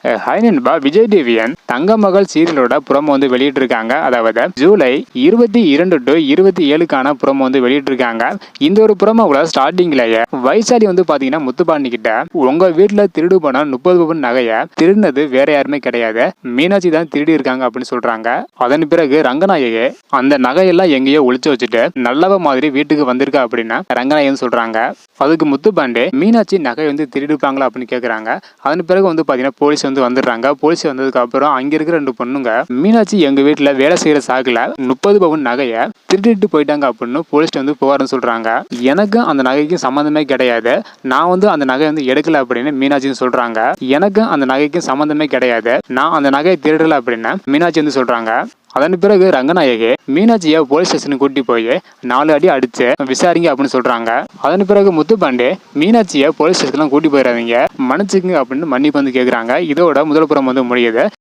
Hi நண்பா, விஜய் டிவியன் தங்க மகள் சீரியலோட புறமோ வந்து வெளியிட்டிருக்காங்க. அதாவது ஜூலை 22 to 27க்கான புறமோ வந்து வெளியிட்டிருக்காங்க. இந்த ஒரு புறமோல ஸ்டார்டிங்லயே வைசாலி வந்து பாத்தீங்கன்னா முத்துப்பாண்டி கிட்ட உங்க வீட்டுல திருடு போன 30 பவுன் நகைய திருடினது வேற யாருமே கிடையாது, மீனாட்சி தான் திருடி இருக்காங்க அப்படின்னு சொல்றாங்க. அதன் பிறகு ரங்கநாயகி அந்த நகையெல்லாம் எங்கேயோ ஒளிச்சு வச்சுட்டு நல்லவ மாதிரி வீட்டுக்கு வந்திருக்கா அப்படின்னு ரங்கநாயகன் சொல்றாங்க. அதுக்கு முத்துப்பாண்டி மீனாட்சி நகை வந்து திருடிப்பாங்களா அப்படின்னு கேக்குறாங்க. அதன் பிறகு வந்து பாத்தீங்கன்னா போலீஸ் வந்து வந்துடுறாங்க. போலீஸ் வந்ததுக்கு அப்புறம் அங்க இருக்கிற 2 பொண்ணுங்க மீனாட்சி எங்க வீட்டுல வேலை செய்யற சாக்குல 30 பவுன் நகைய திருடிட்டு போயிட்டாங்க அப்படின்னு போலீஸ் வந்து புகார்னு சொல்றாங்க. எனக்கு அந்த நகைக்கும் சம்பந்தமே கிடையாது, நான் வந்து அந்த நகை வந்து எடுக்கல அப்படின்னு மீனாட்சி சொல்றாங்க. எனக்கு அந்த நகைக்கும் சம்பந்தமே கிடையாது, நான் அந்த நகையை திருடல அப்படின்னு மீனாட்சி வந்து சொல்றாங்க. அதன் பிறகு ரங்கநாயகி மீனாட்சியை போலீஸ் ஸ்டேஷனுக்கு கூட்டி போய் 4 அடி அடிச்சு விசாரிங்க அப்படின்னு சொல்றாங்க. அதன் பிறகு முத்துப்பாண்டி மீனாட்சியை போலீஸ் ஸ்டேஷன்லாம் கூட்டி போயிடாதீங்க, மன்னிச்சுக்குங்க அப்படின்னு மன்னிப்பு வந்து கேட்குறாங்க. இதோட முதல் புறம் வந்து முடியுது.